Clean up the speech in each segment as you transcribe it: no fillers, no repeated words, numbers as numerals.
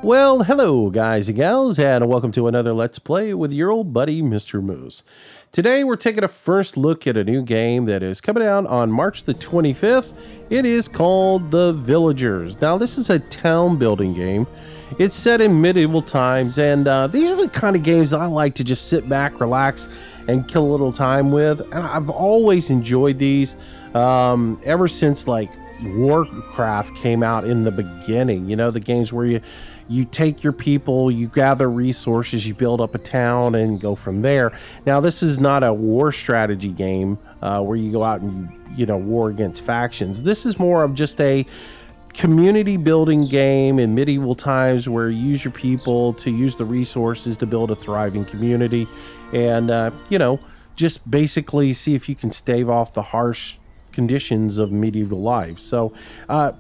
Well, hello, guys and gals, and welcome to another Let's Play with your old buddy, Mr. Moose. Today, we're taking a first look at a new game that is coming out on March the 25th. It is called The Villagers. Now, this is a town building game. It's set in medieval times, and these are the kind of games I like to just sit back, relax, and kill a little time with. And I've always enjoyed these ever since, like, Warcraft came out in the beginning. You know, the games where you take your people, you gather resources, you build up a town, and go from there. Now, this is not a war strategy game where you go out and war against factions. This is more of just a community building game in medieval times where you use your people to use the resources to build a thriving community, and just basically see if you can stave off the harsh conditions of medieval life. So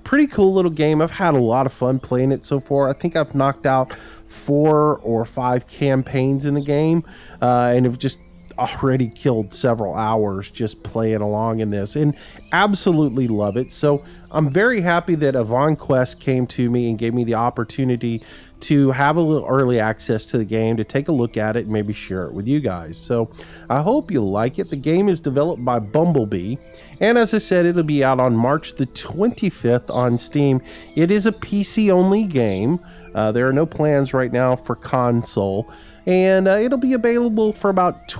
pretty cool little game. I've had a lot of fun playing it so far. I think I've knocked out 4 or 5 campaigns in the game, and have just already killed several hours just playing along in this, and absolutely love it. So I'm very happy that Avon Quest came to me and gave me the opportunity to have a little early access to the game, to take a look at it and maybe share it with you guys. So I hope you like it. The game is developed by Bumblebee, and as I said, it'll be out on March the 25th on Steam. It is a PC only game. There are no plans right now for console, and it'll be available for about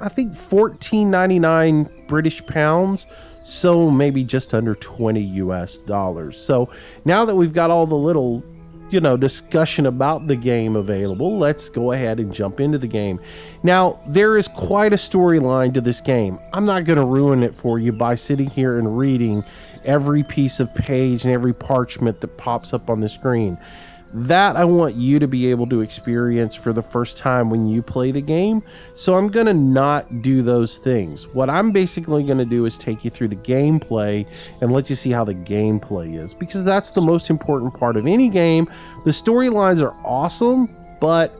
I think $14.99 British pounds, so maybe just under $20 US. So now that we've got all the little discussion about the game available, let's go ahead and jump into the game. Now, there is quite a storyline to this game. I'm not going to ruin it for you by sitting here and reading every piece of page and every parchment that pops up on the screen. That I want you to be able to experience for the first time when you play the game. So I'm going to not do those things. What I'm basically going to do is take you through the gameplay and let you see how the gameplay is, because that's the most important part of any game. The storylines are awesome, but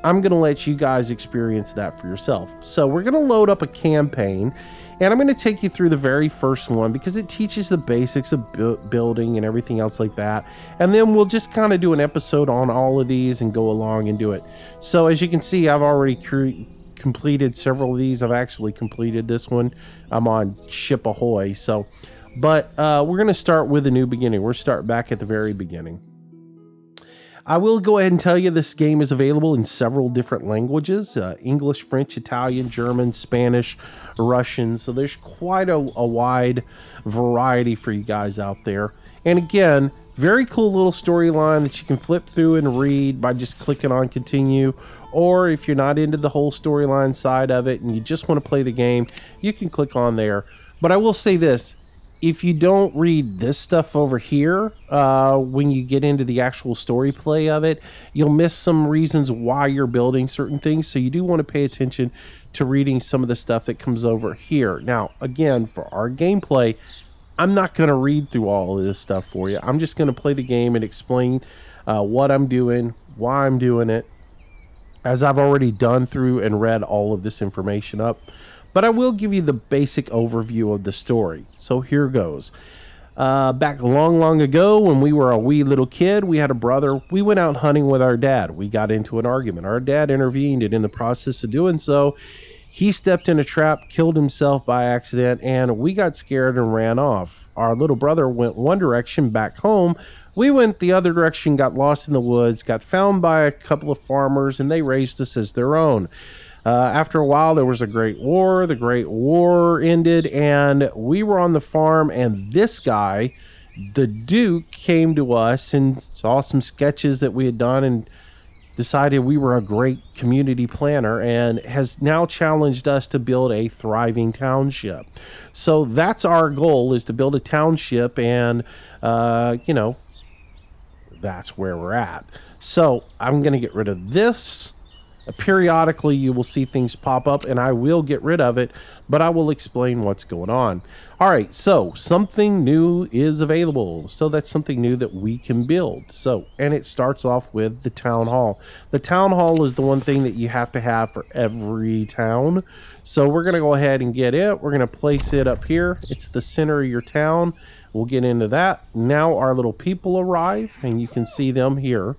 I'm going to let you guys experience that for yourself. So we're going to load up a campaign, and I'm going to take you through the very first one because it teaches the basics of building and everything else like that. And then we'll just kind of do an episode on all of these and go along and do it. So as you can see, I've already completed several of these. I've actually completed this one. I'm on Ship Ahoy. But we're going to start with a new beginning. We'll start back at the very beginning. I will go ahead and tell you this game is available in several different languages, English, French, Italian, German, Spanish, Russian. So there's quite a wide variety for you guys out there. And again, very cool little storyline that you can flip through and read by just clicking on continue. Or if you're not into the whole storyline side of it and you just want to play the game, you can click on there. But I will say this. If you don't read this stuff over here, when you get into the actual story play of it, you'll miss some reasons why you're building certain things. So you do want to pay attention to reading some of the stuff that comes over here. Now, again, for our gameplay, I'm not going to read through all of this stuff for you. I'm just going to play the game and explain what I'm doing, why I'm doing it, as I've already done through and read all of this information up. But I will give you the basic overview of the story. So here goes. Back long ago, when we were a wee little kid, we had a brother. We went out hunting with our dad. We got into an argument. Our dad intervened, and in the process of doing so, he stepped in a trap, killed himself by accident, and we got scared and ran off. Our little brother went one direction back home. We went the other direction, got lost in the woods, got found by a couple of farmers, and they raised us as their own. After a while, there was a great war. The great war ended, and we were on the farm, and this guy, the Duke, came to us and saw some sketches that we had done and decided we were a great community planner and has now challenged us to build a thriving township. So that's our goal, is to build a township, and, that's where we're at. So I'm going to get rid of this. Periodically you will see things pop up, and I will get rid of it, but I will explain what's going on. All right, so something new is available. So that's something new that we can build. So, and it starts off with the town hall. The town hall is the one thing that you have to have for every town. So we're going to go ahead and get it. We're going to place it up here. It's the center of your town. We'll get into that. Now our little people arrive, and you can see them here.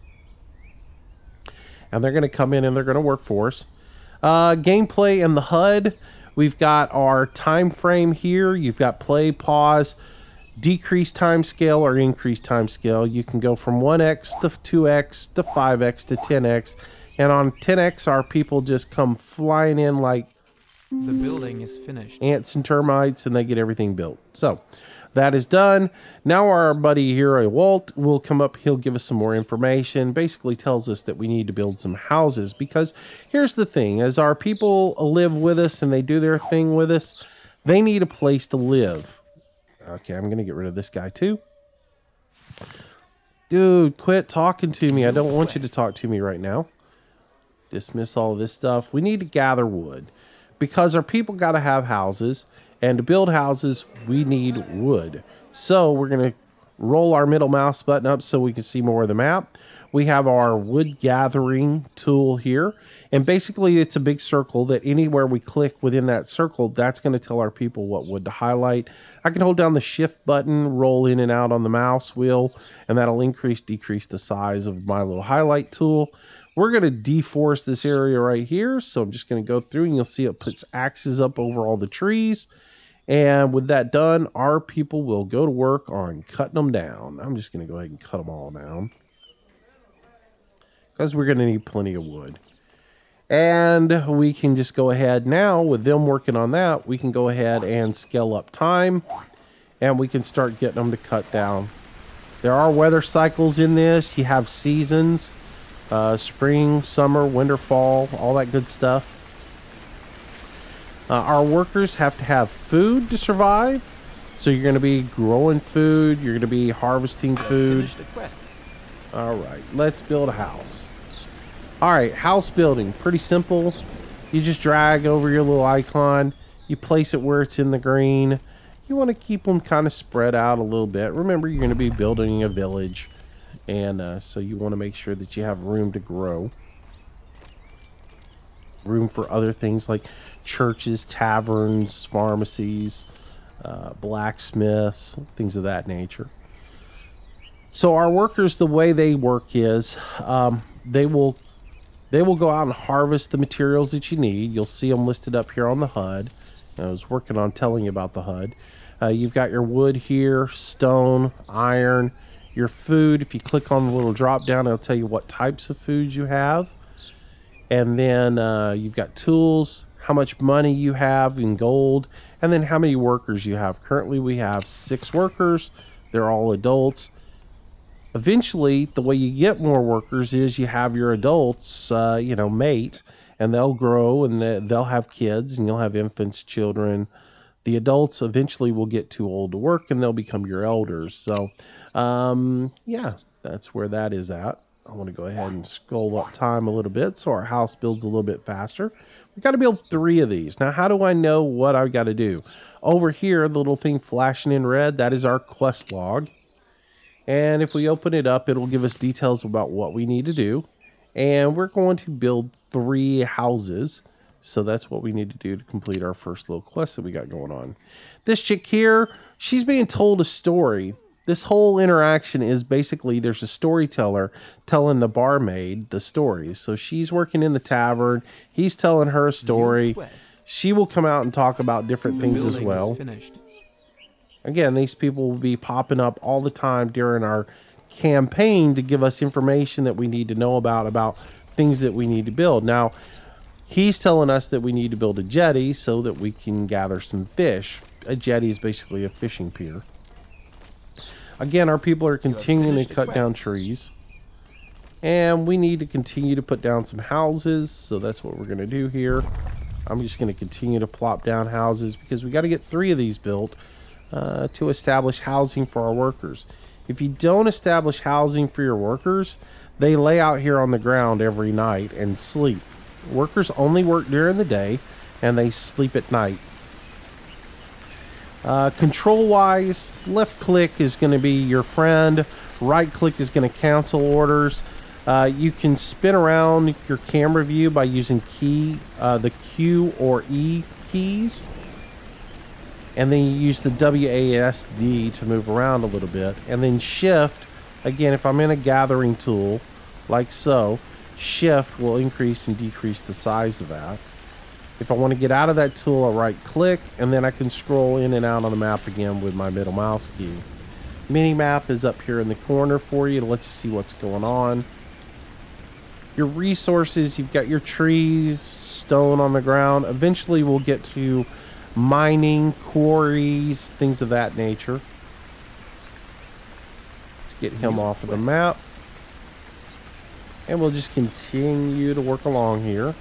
And they're going to come in and they're going to work for us. Gameplay in the HUD. We've got our time frame here. You've got play, pause, decrease time scale or increase time scale. You can go from 1x to 2x to 5x to 10x. And on 10x, our people just come flying in like the building is finished. Ants and termites, and they get everything built. So that is done. Now our buddy here, Walt, will come up. He'll give us some more information. Basically tells us that we need to build some houses, because here's the thing. As our people live with us and they do their thing with us, they need a place to live. Okay, I'm going to get rid of this guy too. Dude, quit talking to me. I don't want you to talk to me right now. Dismiss all of this stuff. We need to gather wood, because our people got to have houses. And to build houses, we need wood. So we're going to roll our middle mouse button up so we can see more of the map. We have our wood gathering tool here. And basically, it's a big circle that anywhere we click within that circle, that's going to tell our people what wood to highlight. I can hold down the shift button, roll in and out on the mouse wheel, and that'll increase, decrease the size of my little highlight tool. We're going to deforest this area right here. So I'm just going to go through, and you'll see it puts axes up over all the trees. And with that done, our people will go to work on cutting them down. I'm just going to go ahead and cut them all down, because we're going to need plenty of wood. And we can just go ahead now, with them working on that, we can go ahead and scale up time. And we can start getting them to cut down. There are weather cycles in this. You have seasons. Spring, summer, winter, fall, all that good stuff. Our workers have to have food to survive. So you're going to be growing food. You're going to be harvesting food. All right, let's build a house. All right, house building. Pretty simple. You just drag over your little icon. You place it where it's in the green. You want to keep them kind of spread out a little bit. Remember, you're going to be building a village. And so you want to make sure that you have room to grow. Room for other things like churches, taverns, pharmacies, blacksmiths, things of that nature. So our workers, the way they work is they will go out and harvest the materials that you need. You'll see them listed up here on the HUD. I was working on telling you about the HUD. You've got your wood here, stone, iron, your food. If you click on the little drop down, it'll tell you what types of foods you have. And then you've got tools, how much money you have in gold, and then how many workers you have. Currently we have 6 workers. They're all adults. Eventually, the way you get more workers is you have your adults, mate, and they'll grow, and they'll have kids, and you'll have infants, children. The adults eventually will get too old to work, and they'll become your elders. So, yeah, that's where that is at. I want to go ahead and scroll up time a little bit so our house builds a little bit faster. We've got to build 3 of these. Now, how do I know what I've got to do? Over here, the little thing flashing in red, that is our quest log. And if we open it up, it'll give us details about what we need to do. And we're going to build 3 houses. So that's what we need to do to complete our first little quest that we got going on. This chick here, she's being told a story. This whole interaction is basically there's a storyteller telling the barmaid the story. So she's working in the tavern. He's telling her a story. She will come out and talk about different things as well. Again, these people will be popping up all the time during our campaign to give us information that we need to know about things that we need to build. Now, he's telling us that we need to build a jetty so that we can gather some fish. A jetty is basically a fishing pier. Again, our people are continuing to cut down trees. And we need to continue to put down some houses. So that's what we're going to do here. I'm just going to continue to plop down houses because we got to get 3 of these built to establish housing for our workers. If you don't establish housing for your workers, they lay out here on the ground every night and sleep. Workers only work during the day, and they sleep at night. Control-wise, left click is going to be your friend. Right click is going to cancel orders. You can spin around your camera view by using the Q or E keys. And then you use the WASD to move around a little bit. And then shift, again, if I'm in a gathering tool, like so, shift will increase and decrease the size of that. If I want to get out of that tool, I'll right click, and then I can scroll in and out on the map again with my middle mouse key. Mini map is up here in the corner for you to let you see what's going on. Your resources, you've got your trees, stone on the ground. Eventually we'll get to mining, quarries, things of that nature. Let's get him off of the map. And we'll just continue to work along here.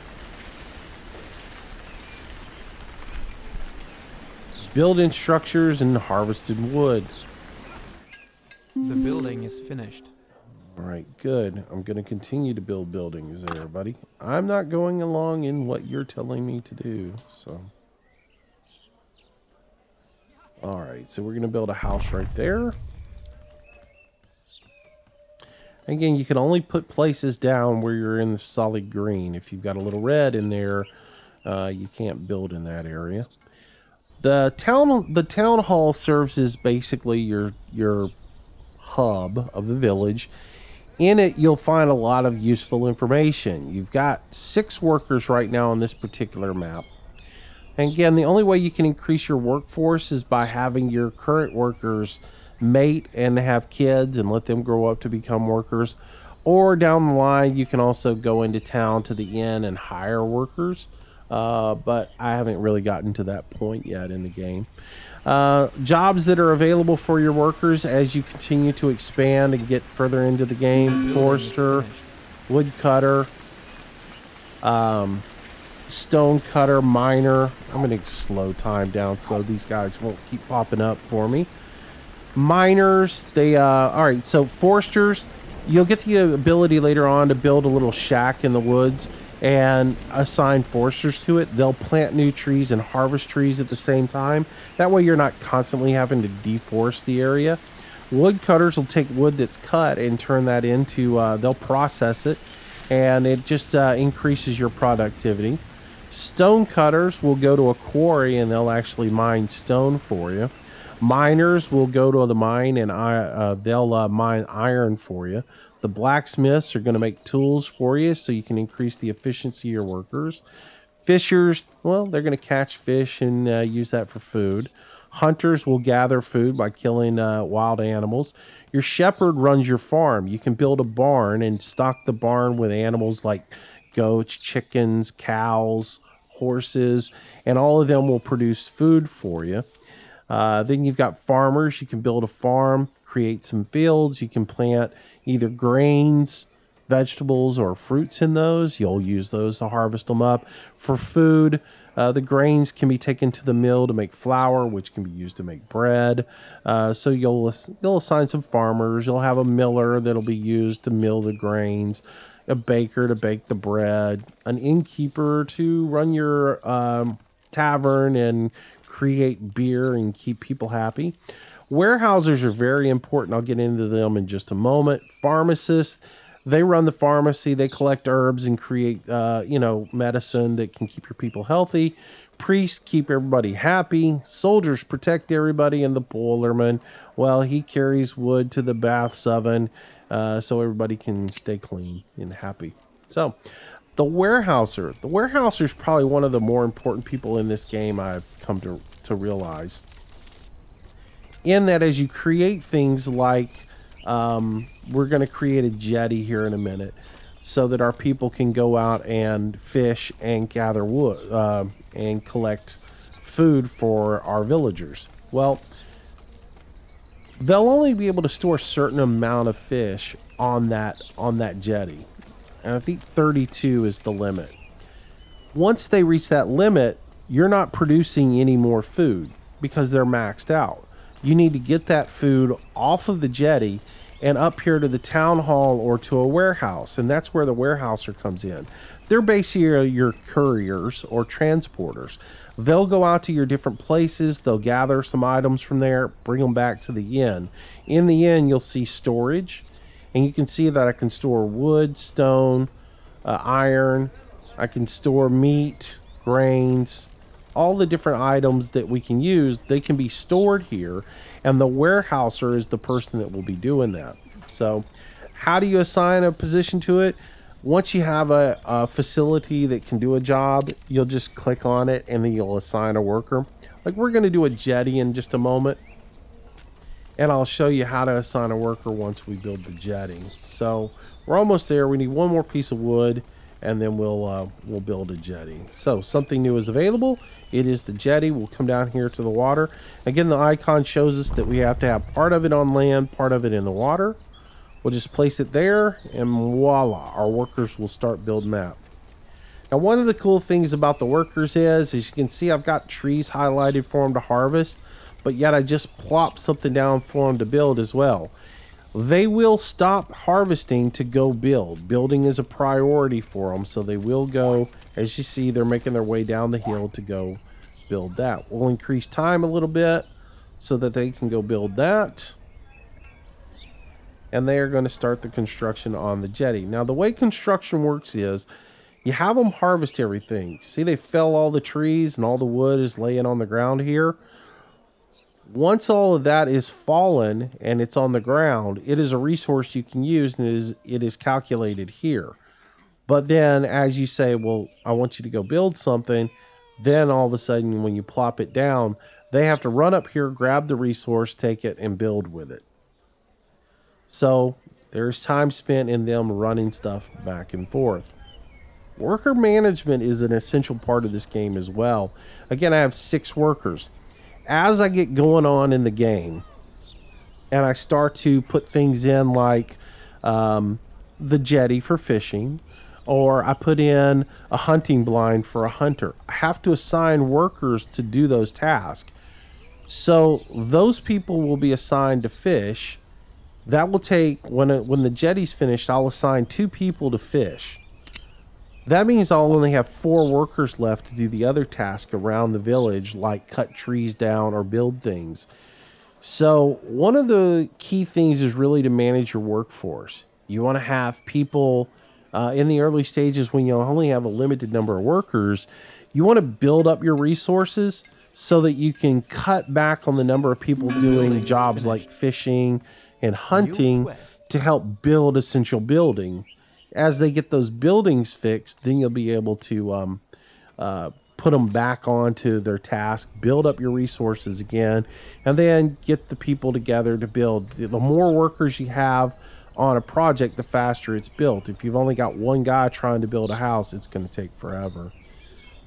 Building structures and harvested wood. The building is finished. All right, good. I'm going to continue to build buildings there, buddy. I'm not going along in what you're telling me to do, so. All right, so we're going to build a house right there. Again, you can only put places down where you're in the solid green. If you've got a little red in there, you can't build in that area. The town hall serves as basically your hub of the village. In it, you'll find a lot of useful information. You've got 6 workers right now on this particular map. And again, the only way you can increase your workforce is by having your current workers mate and have kids and let them grow up to become workers. Or down the line, you can also go into town to the inn and hire workers. But I haven't really gotten to that point yet in the game. Jobs that are available for your workers as you continue to expand and get further into the game: forester, woodcutter, stone cutter, miner. I'm going to slow time down so these guys won't keep popping up for me. Miners, all right, so foresters, you'll get the ability later on to build a little shack in the woods and assign foresters to it. They'll plant new trees and harvest trees at the same time. That way you're not constantly having to deforest the area. Woodcutters will take wood that's cut and turn that into, they'll process it, and it just increases your productivity. Stone cutters will go to a quarry and they'll actually mine stone for you. Miners will go to the mine and they'll mine iron for you. The blacksmiths are going to make tools for you so you can increase the efficiency of your workers. Fishers, well, they're going to catch fish and use that for food. Hunters will gather food by killing wild animals. Your shepherd runs your farm. You can build a barn and stock the barn with animals like goats, chickens, cows, horses, and all of them will produce food for you. Then you've got farmers. You can build a farm, create some fields. You can plant either grains, vegetables, or fruits in those. You'll use those to harvest them up. For food, the grains can be taken to the mill to make flour, which can be used to make bread. So you'll assign some farmers. You'll have a miller that'll be used to mill the grains, a baker to bake the bread, an innkeeper to run your tavern and create beer and keep people happy. Warehousers are very important. I'll get into them in just a moment. Pharmacists, they run the pharmacy. They collect herbs and create, medicine that can keep your people healthy. Priests keep everybody happy. Soldiers protect everybody. And the boilerman, well, he carries wood to the baths oven so everybody can stay clean and happy. So the warehouser is probably one of the more important people in this game I've come to realize. In that, as you create things like, we're going to create a jetty here in a minute so that our people can go out and fish and gather wood and collect food for our villagers. Well, they'll only be able to store a certain amount of fish on that jetty. And I think 32 is the limit. Once they reach that limit, you're not producing any more food because they're maxed out. You need to get that food off of the jetty and up here to the town hall or to a warehouse, and that's where the warehouser comes in. They're basically your couriers or transporters. They'll go out to your different places, they'll gather some items from there, bring them back to the inn. In the inn, you'll see storage, and you can see that I can store wood, stone, iron, I can store meat, grains, all the different items that we can use. They can be stored here, and the warehouser is the person that will be doing that. So, how do you assign a position to it? Once you have a facility that can do a job, you'll just click on it and then you'll assign a worker. Like we're going to do a jetty in just a moment, and I'll show you how to assign a worker once we build the jetty. So we're almost there. We need one more piece of wood, and then we'll build a jetty. So something new is available. It is the jetty. We'll come down here to the water. Again, the icon shows us that we have to have part of it on land, part of it in the water. We'll just place it there, and voila, our workers will start building that. Now, one of the cool things about the workers is, as you can see, I've got trees highlighted for them to harvest, but yet I just plop something down for them to build as well. They will stop harvesting to go build. Building is a priority for them, so they will go. As you see, they're making their way down the hill to go build that. We'll increase time a little bit so that they can go build that. And they are going to start the construction on the jetty. Now, the way construction works is you have them harvest everything. See, they fell all the trees and all the wood is laying on the ground here. Once all of that is fallen and it's on the ground, it is a resource you can use, and it is calculated here. But then as you say, well, I want you to go build something, then all of a sudden when you plop it down, they have to run up here, grab the resource, take it, and build with it. So there's time spent in them running stuff back and forth. Worker management is an essential part of this game as well. Again, I have 6 workers. As I get going on in the game and I start to put things in like the jetty for fishing, or I put in a hunting blind for a hunter, I have to assign workers to do those tasks. So those people will be assigned to fish. That will take, when the jetty's finished, I'll assign 2 people to fish. That means I'll only have 4 workers left to do the other task around the village, like cut trees down or build things. So one of the key things is really to manage your workforce. You want to have people in the early stages when you only have a limited number of workers. You want to build up your resources so that you can cut back on the number of people doing jobs like fishing and hunting to help build essential building. As they get those buildings fixed, then you'll be able to put them back onto their task, build up your resources again, and then get the people together to build. The more workers you have on a project, the faster it's built. If you've only got one guy trying to build a house, it's going to take forever.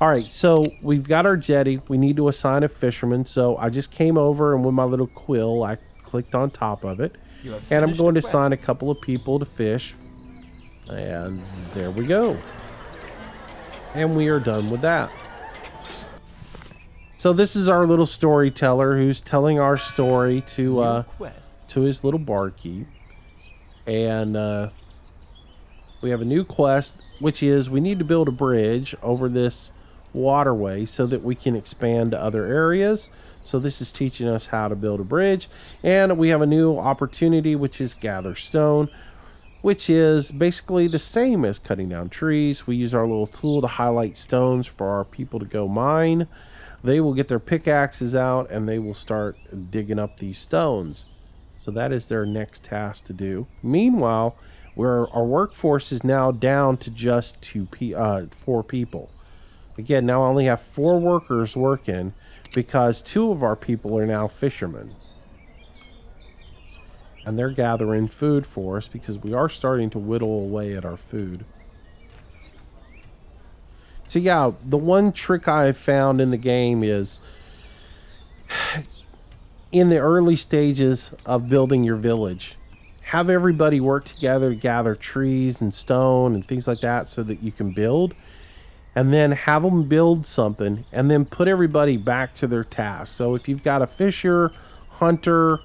All right, so we've got our jetty. We need to assign a fisherman. So I just came over, and with my little quill, I clicked on top of it. And I'm going to assign a couple of people to fish. And there we go. And we are done with that. So this is our little storyteller who's telling our story to his little barkeep. And we have a new quest, which is we need to build a bridge over this waterway so that we can expand to other areas. So this is teaching us how to build a bridge. And we have a new opportunity, which is gather stone, which is basically the same as cutting down trees. We use our little tool to highlight stones for our people to go mine. They will get their pickaxes out and they will start digging up these stones. So that is their next task to do. Meanwhile, our workforce is now down to just 4 people. Again, now I only have 4 workers working because 2 of our people are now fishermen. And they're gathering food for us because we are starting to whittle away at our food. So yeah, the one trick I have found in the game is in the early stages of building your village, have everybody work together to gather trees and stone and things like that so that you can build. And then have them build something and then put everybody back to their task. So if you've got a fisher, hunter,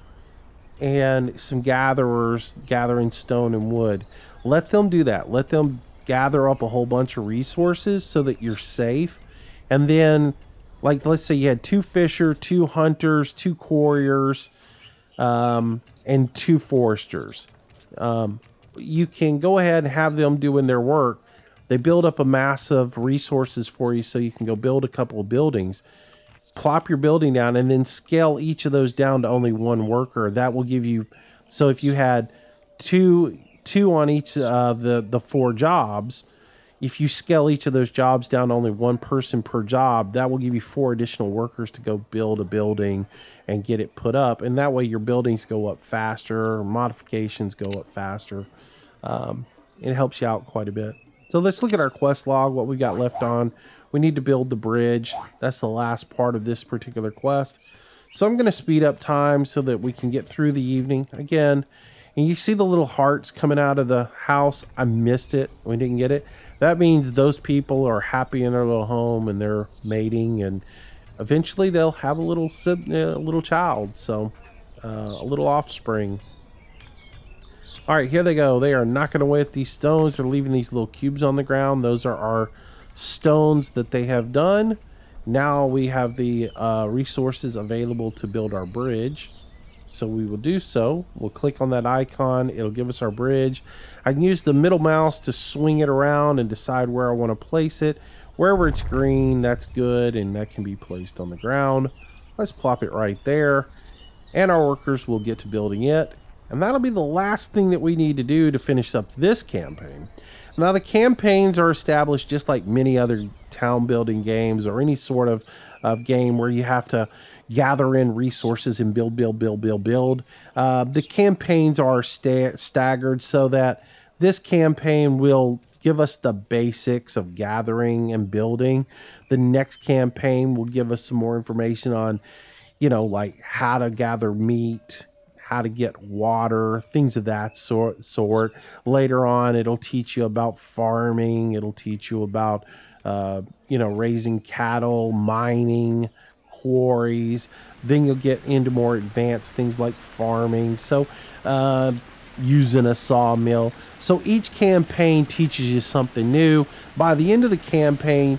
and some gatherers gathering stone and wood, Let them do that. Let them gather up a whole bunch of resources so that you're safe. And then, like, let's say you had 2 fisher, 2 hunters, 2 quarriers, and 2 foresters. You can go ahead and have them doing their work. They build up a mass of resources for you so you can go build a couple of buildings. Plop your building down and then scale each of those down to only 1 worker. That will give you, so if you had two on each of the 4 jobs, if you scale each of those jobs down to only 1 person per job, that will give you 4 additional workers to go build a building and get it put up. And that way your buildings go up faster, modifications go up faster. It helps you out quite a bit. So let's look at our quest log, what we got left on. We need to build the bridge. That's the last part of this particular quest. So I'm going to speed up time so that we can get through the evening. Again, and you see the little hearts coming out of the house. I missed it. We didn't get it. That means those people are happy in their little home and they're mating, and eventually they'll have a little child. So a little offspring. All right, here they go. They are knocking away at these stones. They're leaving these little cubes on the ground. Those are our stones that they have done. Now we have the resources available to build our bridge. So we will do so. We'll click on that icon. It'll give us our bridge. I can use the middle mouse to swing it around and decide where I want to place it. Wherever it's green, that's good, and that can be placed on the ground. Let's plop it right there. And our workers will get to building it. And that'll be the last thing that we need to do to finish up this campaign. Now, the campaigns are established just like many other town building games or any sort of game where you have to gather in resources and build. The campaigns are staggered so that this campaign will give us the basics of gathering and building. The next campaign will give us some more information on, like how to gather meat, how to get water, things of that sort. Later on, it'll teach you about farming. It'll teach you about, raising cattle, mining, quarries. Then you'll get into more advanced things like farming. So, using a sawmill. So each campaign teaches you something new. By the end of the campaign,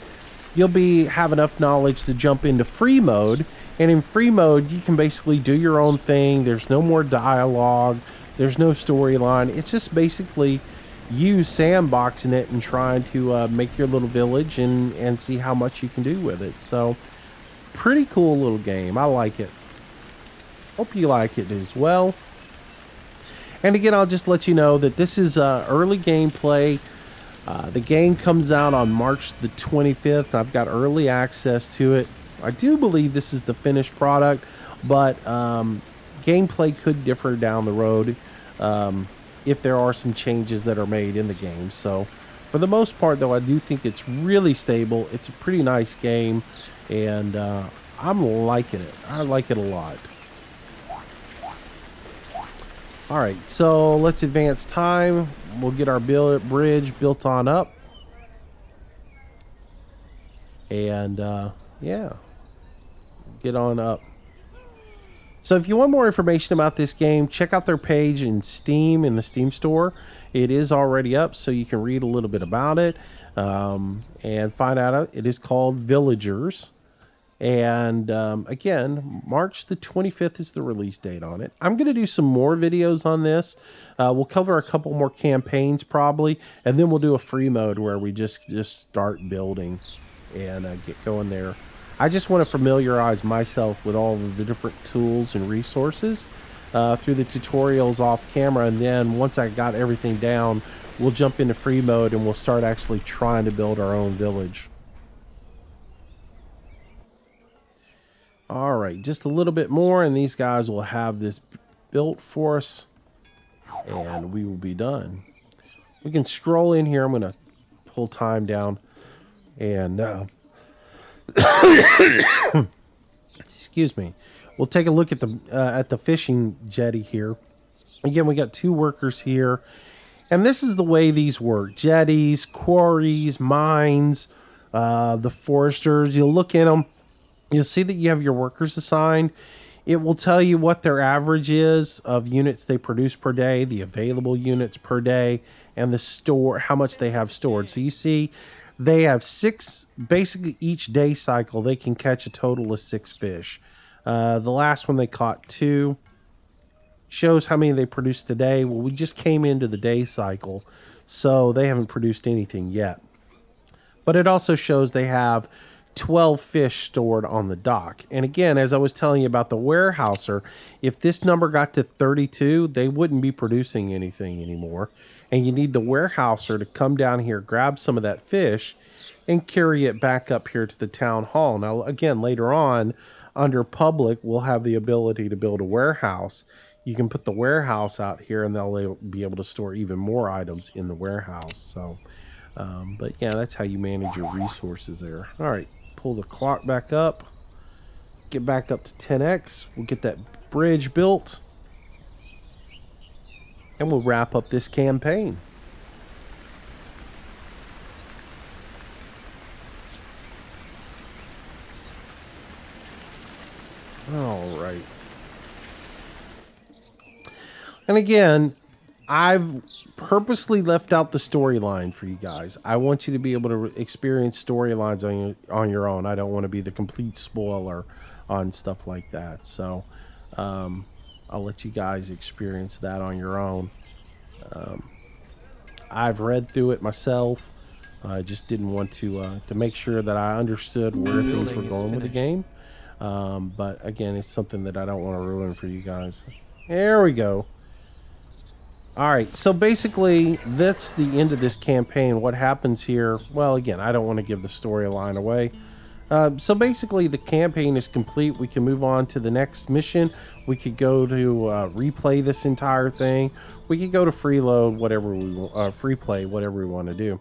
you'll have enough knowledge to jump into free mode. And in free mode, you can basically do your own thing. There's no more dialogue. There's no storyline. It's just basically you sandboxing it and trying to make your little village and see how much you can do with it. So, pretty cool little game. I like it. Hope you like it as well. And again, I'll just let you know that this is early gameplay. The game comes out on March the 25th. I've got early access to it. I do believe this is the finished product, but gameplay could differ down the road if there are some changes that are made in the game. So for the most part, though, I do think it's really stable. It's a pretty nice game, and I'm liking it. I like it a lot. All right, so let's advance time. We'll get our bridge built on up. And yeah, get on up. So if you want more information about this game, check out their page in Steam, in the Steam store. It is already up, so you can read a little bit about it and find out. It is called Villagers. And again, March the 25th is the release date on it. I'm going to do some more videos on this. We'll cover a couple more campaigns probably, and then we'll do a free mode where we just start building and get going there. I just want to familiarize myself with all of the different tools and resources through the tutorials off camera, and then once I got everything down, we'll jump into free mode and we'll start actually trying to build our own village. All right, just a little bit more, and these guys will have this built for us, and we will be done. We can scroll in here. I'm going to pull time down, and excuse me. We'll take a look at the fishing jetty here. Again, we got 2 workers here, and this is the way these work: jetties, quarries, mines, the foresters. You'll look in them. You'll see that you have your workers assigned. It will tell you what their average is of units they produce per day, the available units per day, and the store, how much they have stored. So you see they have 6, basically each day cycle they can catch a total of 6 fish. The last one they caught 2. Shows how many they produced today. Well, we just came into the day cycle, so they haven't produced anything yet. But it also shows they have 12 fish stored on the dock. And again, as I was telling you about the warehouser, if this number got to 32, they wouldn't be producing anything anymore. And you need the warehouser to come down here, grab some of that fish, and carry it back up here to the town hall. Now, again, later on, under public, we'll have the ability to build a warehouse. You can put the warehouse out here, and they'll be able to store even more items in the warehouse. So, but yeah, that's how you manage your resources there. All right, pull the clock back up. Get back up to 10x. We'll get that bridge built. And we'll wrap up this campaign. All right. And again, I've purposely left out the storyline for you guys. I want you to be able to experience storylines on your own. I don't want to be the complete spoiler on stuff like that. So I'll let you guys experience that on your own. I've read through it myself. I just didn't want to make sure that I understood where things were going with the game. But again, it's something that I don't want to ruin for you guys. There we go. All right, so basically, that's the end of this campaign. What happens here? Well, again, I don't want to give the storyline away. So basically, the campaign is complete. We can move on to the next mission. We could go to replay this entire thing. We could go to freeload, whatever we free play, whatever we want to do.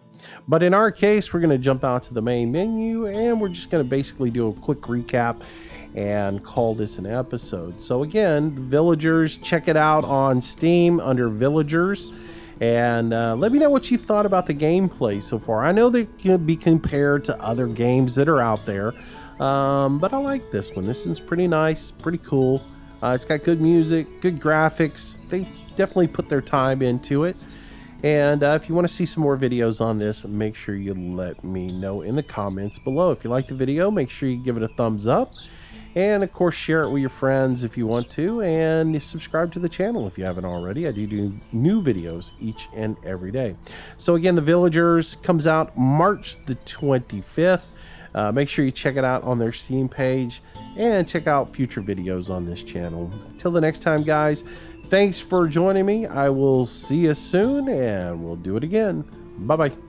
But in our case, we're going to jump out to the main menu, and we're just going to basically do a quick recap and call this an episode. So again, Villagers, check it out on Steam under Villagers, and let me know what you thought about the gameplay so far. I know they can be compared to other games that are out there, but I like this one. This one's pretty nice, pretty cool. It's got good music, good graphics. They definitely put their time into it. And if you want to see some more videos on this, make sure you let me know in the comments below. If you like the video, make sure you give it a thumbs up. And of course, share it with your friends if you want to, and subscribe to the channel if you haven't already. I do new videos each and every day. So again, The Villagers comes out March the 25th. Make sure you check it out on their Steam page, and check out future videos on this channel. Till the next time, guys, thanks for joining me. I will see you soon, and we'll do it again. Bye-bye.